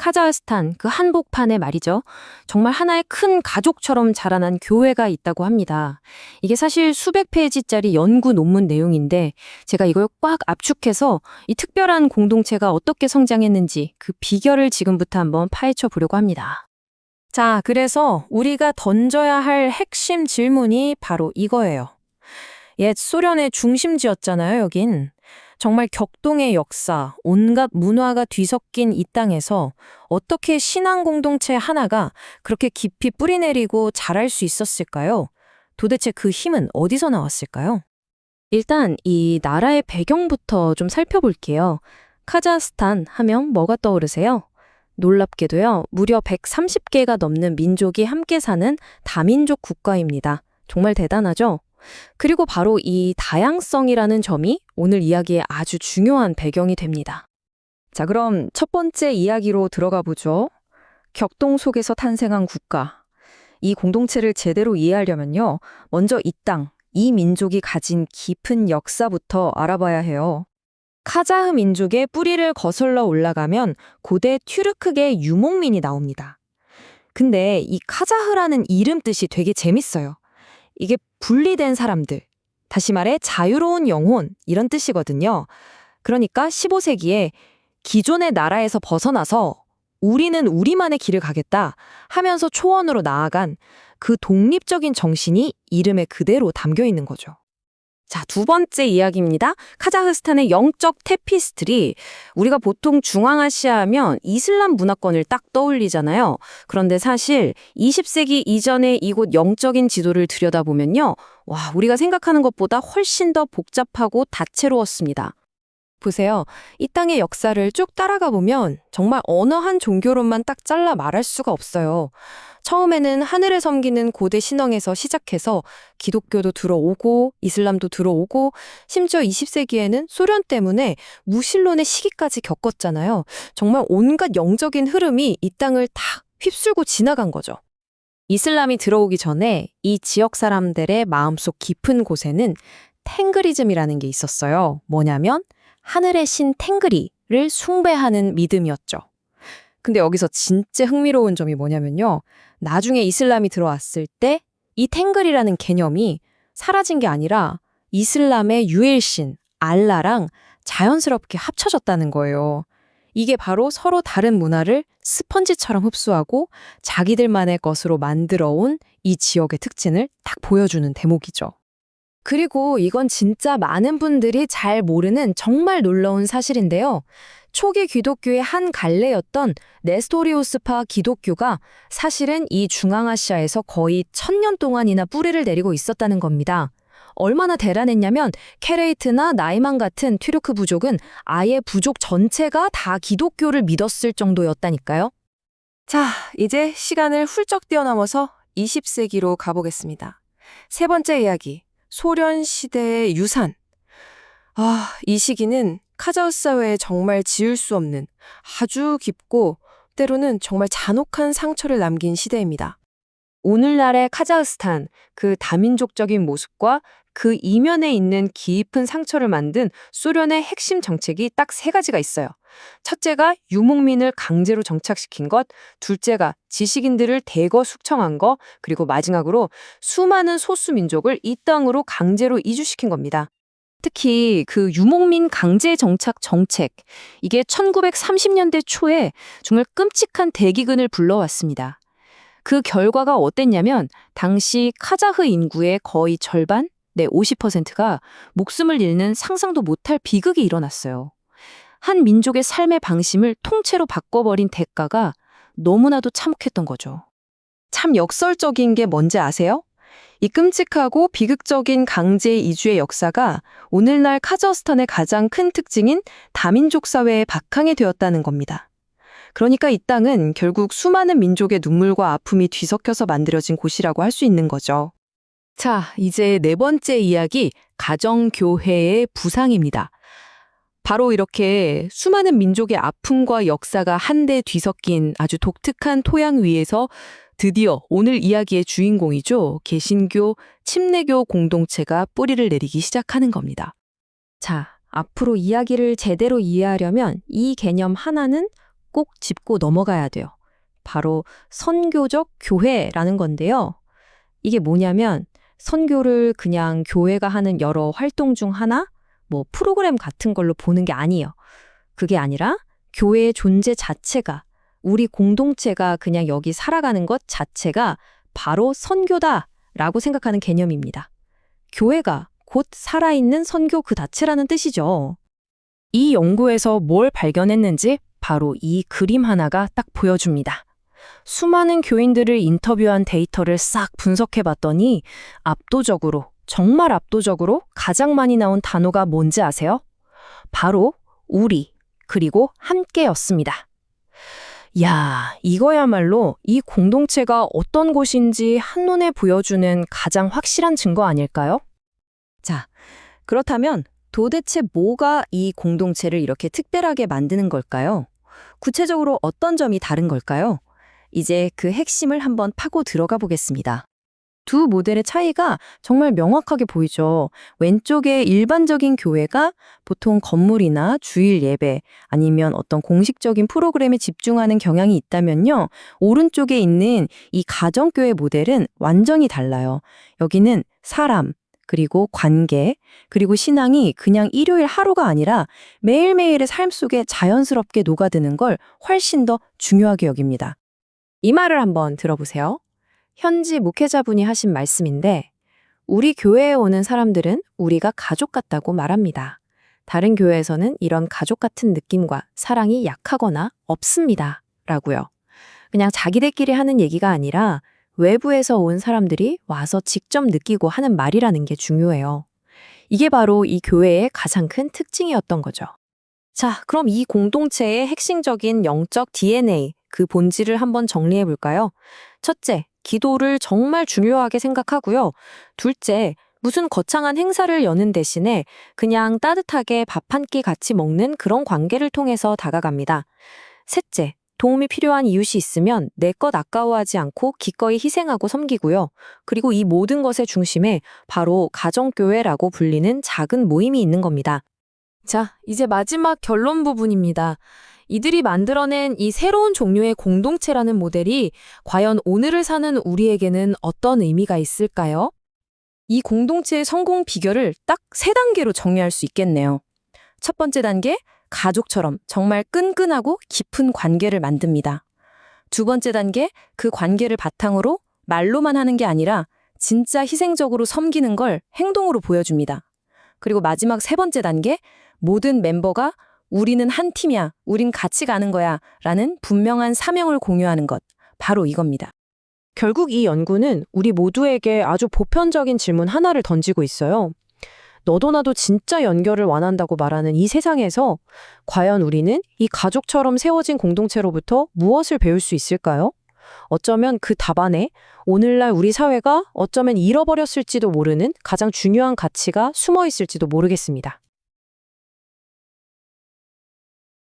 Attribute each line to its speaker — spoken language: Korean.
Speaker 1: 카자흐스탄 그 한복판에 말이죠. 정말 하나의 큰 가족처럼 자라난 교회가 있다고 합니다. 이게 사실 수백 페이지짜리 연구 논문 내용인데 제가 이걸 꽉 압축해서 이 특별한 공동체가 어떻게 성장했는지 그 비결을 지금부터 한번 파헤쳐 보려고 합니다. 자, 그래서 우리가 던져야 할 핵심 질문이 바로 이거예요. 옛 소련의 중심지였잖아요, 여긴. 정말 격동의 역사, 온갖 문화가 뒤섞인 이 땅에서 어떻게 신앙 공동체 하나가 그렇게 깊이 뿌리내리고 자랄 수 있었을까요? 도대체 그 힘은 어디서 나왔을까요? 일단 이 나라의 배경부터 좀 살펴볼게요. 카자흐스탄 하면 뭐가 떠오르세요? 놀랍게도요, 무려 130개가 넘는 민족이 함께 사는 다민족 국가입니다. 정말 대단하죠? 그리고 바로 이 다양성이라는 점이 오늘 이야기의 아주 중요한 배경이 됩니다. 자, 그럼 첫 번째 이야기로 들어가 보죠. 격동 속에서 탄생한 국가. 이 공동체를 제대로 이해하려면요, 먼저 이 땅, 이 민족이 가진 깊은 역사부터 알아봐야 해요. 카자흐 민족의 뿌리를 거슬러 올라가면 고대 튀르크계 유목민이 나옵니다. 근데 이 카자흐라는 이름 뜻이 되게 재밌어요. 이게 분리된 사람들, 다시 말해 자유로운 영혼 이런 뜻이거든요. 그러니까 15세기에 기존의 나라에서 벗어나서 우리는 우리만의 길을 가겠다 하면서 초원으로 나아간 그 독립적인 정신이 이름에 그대로 담겨 있는 거죠. 자, 두 번째 이야기입니다. 카자흐스탄의 영적 테피스트리. 우리가 보통 중앙아시아 하면 이슬람 문화권을 딱 떠올리잖아요. 그런데 사실 20세기 이전의 이곳 영적인 지도를 들여다보면요, 와, 우리가 생각하는 것보다 훨씬 더 복잡하고 다채로웠습니다. 보세요. 이 땅의 역사를 쭉 따라가 보면 정말 어느 한 종교론만 딱 잘라 말할 수가 없어요. 처음에는 하늘을 섬기는 고대 신앙에서 시작해서 기독교도 들어오고 이슬람도 들어오고 심지어 20세기에는 소련 때문에 무신론의 시기까지 겪었잖아요. 정말 온갖 영적인 흐름이 이 땅을 다 휩쓸고 지나간 거죠. 이슬람이 들어오기 전에 이 지역 사람들의 마음속 깊은 곳에는 탱그리즘이라는 게 있었어요. 뭐냐면 하늘의 신 탱그리를 숭배하는 믿음이었죠. 근데 여기서 진짜 흥미로운 점이 뭐냐면요, 나중에 이슬람이 들어왔을 때 이 탱글이라는 개념이 사라진 게 아니라 이슬람의 유일신, 알라랑 자연스럽게 합쳐졌다는 거예요. 이게 바로 서로 다른 문화를 스펀지처럼 흡수하고 자기들만의 것으로 만들어온 이 지역의 특징을 딱 보여주는 대목이죠. 그리고 이건 진짜 많은 분들이 잘 모르는 정말 놀라운 사실인데요. 초기 기독교의 한 갈래였던 네스토리우스파 기독교가 사실은 이 중앙아시아에서 거의 1000년 동안이나 뿌리를 내리고 있었다는 겁니다. 얼마나 대단했냐면 케레이트나 나이만 같은 튀르크 부족은 아예 부족 전체가 다 기독교를 믿었을 정도였다니까요. 자, 이제 시간을 훌쩍 뛰어넘어서 20세기로 가보겠습니다. 세 번째 이야기, 소련 시대의 유산. 이 시기는 카자흐 사회에 정말 지울 수 없는 아주 깊고 때로는 정말 잔혹한 상처를 남긴 시대입니다. 오늘날의 카자흐스탄, 그 다민족적인 모습과 그 이면에 있는 깊은 상처를 만든 소련의 핵심 정책이 딱 세 가지가 있어요. 첫째가 유목민을 강제로 정착시킨 것, 둘째가 지식인들을 대거 숙청한 것, 그리고 마지막으로 수많은 소수민족을 이 땅으로 강제로 이주시킨 겁니다. 특히 그 유목민 강제 정착 정책, 이게 1930년대 초에 정말 끔찍한 대기근을 불러왔습니다. 그 결과가 어땠냐면 당시 카자흐 인구의 거의 절반, 50%가 목숨을 잃는 상상도 못할 비극이 일어났어요. 한 민족의 삶의 방식을 통째로 바꿔버린 대가가 너무나도 참혹했던 거죠. 참 역설적인 게 뭔지 아세요? 이 끔찍하고 비극적인 강제 이주의 역사가 오늘날 카자흐스탄의 가장 큰 특징인 다민족 사회의 바탕이 되었다는 겁니다. 그러니까 이 땅은 결국 수많은 민족의 눈물과 아픔이 뒤섞여서 만들어진 곳이라고 할 수 있는 거죠. 자, 이제 네 번째 이야기, 가정교회의 부상입니다. 바로 이렇게 수많은 민족의 아픔과 역사가 한데 뒤섞인 아주 독특한 토양 위에서 드디어 오늘 이야기의 주인공이죠. 개신교, 침례교 공동체가 뿌리를 내리기 시작하는 겁니다. 자, 앞으로 이야기를 제대로 이해하려면 이 개념 하나는 꼭 짚고 넘어가야 돼요. 바로 선교적 교회라는 건데요. 이게 뭐냐면 선교를 그냥 교회가 하는 여러 활동 중 하나, 뭐 프로그램 같은 걸로 보는 게 아니에요. 그게 아니라 교회의 존재 자체가, 우리 공동체가 그냥 여기 살아가는 것 자체가 바로 선교다라고 생각하는 개념입니다. 교회가 곧 살아있는 선교 그 자체라는 뜻이죠. 이 연구에서 뭘 발견했는지 바로 이 그림 하나가 딱 보여줍니다. 수많은 교인들을 인터뷰한 데이터를 싹 분석해봤더니 압도적으로, 정말 압도적으로 가장 많이 나온 단어가 뭔지 아세요? 바로 우리, 그리고 함께였습니다. 야, 이거야말로 이 공동체가 어떤 곳인지 한눈에 보여주는 가장 확실한 증거 아닐까요? 자, 그렇다면 도대체 뭐가 이 공동체를 이렇게 특별하게 만드는 걸까요? 구체적으로 어떤 점이 다른 걸까요? 이제 그 핵심을 한번 파고 들어가 보겠습니다. 두 모델의 차이가 정말 명확하게 보이죠. 왼쪽에 일반적인 교회가 보통 건물이나 주일 예배 아니면 어떤 공식적인 프로그램에 집중하는 경향이 있다면요. 오른쪽에 있는 이 가정교회 모델은 완전히 달라요. 여기는 사람, 그리고 관계, 그리고 신앙이 그냥 일요일 하루가 아니라 매일매일의 삶 속에 자연스럽게 녹아드는 걸 훨씬 더 중요하게 여깁니다. 이 말을 한번 들어보세요. 현지 목회자분이 하신 말씀인데, 우리 교회에 오는 사람들은 우리가 가족 같다고 말합니다. 다른 교회에서는 이런 가족 같은 느낌과 사랑이 약하거나 없습니다. 라고요. 그냥 자기들끼리 하는 얘기가 아니라 외부에서 온 사람들이 와서 직접 느끼고 하는 말이라는 게 중요해요. 이게 바로 이 교회의 가장 큰 특징이었던 거죠. 자, 그럼 이 공동체의 핵심적인 영적 DNA, 그 본질을 한번 정리해 볼까요? 첫째, 기도를 정말 중요하게 생각하고요. 둘째, 무슨 거창한 행사를 여는 대신에 그냥 따뜻하게 밥 한 끼 같이 먹는 그런 관계를 통해서 다가갑니다. 셋째, 도움이 필요한 이웃이 있으면 내 것 아까워하지 않고 기꺼이 희생하고 섬기고요. 그리고 이 모든 것의 중심에 바로 가정교회라고 불리는 작은 모임이 있는 겁니다. 자, 이제 마지막 결론 부분입니다. 이들이 만들어낸 이 새로운 종류의 공동체라는 모델이 과연 오늘을 사는 우리에게는 어떤 의미가 있을까요? 이 공동체의 성공 비결을 딱 3단계로 정리할 수 있겠네요. 첫 번째 단계, 가족처럼 정말 끈끈하고 깊은 관계를 만듭니다. 두 번째 단계, 그 관계를 바탕으로 말로만 하는 게 아니라 진짜 희생적으로 섬기는 걸 행동으로 보여줍니다. 그리고 마지막 3번째 단계, 모든 멤버가 우리는 한 팀이야, 우린 같이 가는 거야 라는 분명한 사명을 공유하는 것, 바로 이겁니다. 결국 이 연구는 우리 모두에게 아주 보편적인 질문 하나를 던지고 있어요. 너도 나도 진짜 연결을 원한다고 말하는 이 세상에서 과연 우리는 이 가족처럼 세워진 공동체로부터 무엇을 배울 수 있을까요? 어쩌면 그 답안에 오늘날 우리 사회가 어쩌면 잃어버렸을지도 모르는 가장 중요한 가치가 숨어 있을지도 모르겠습니다.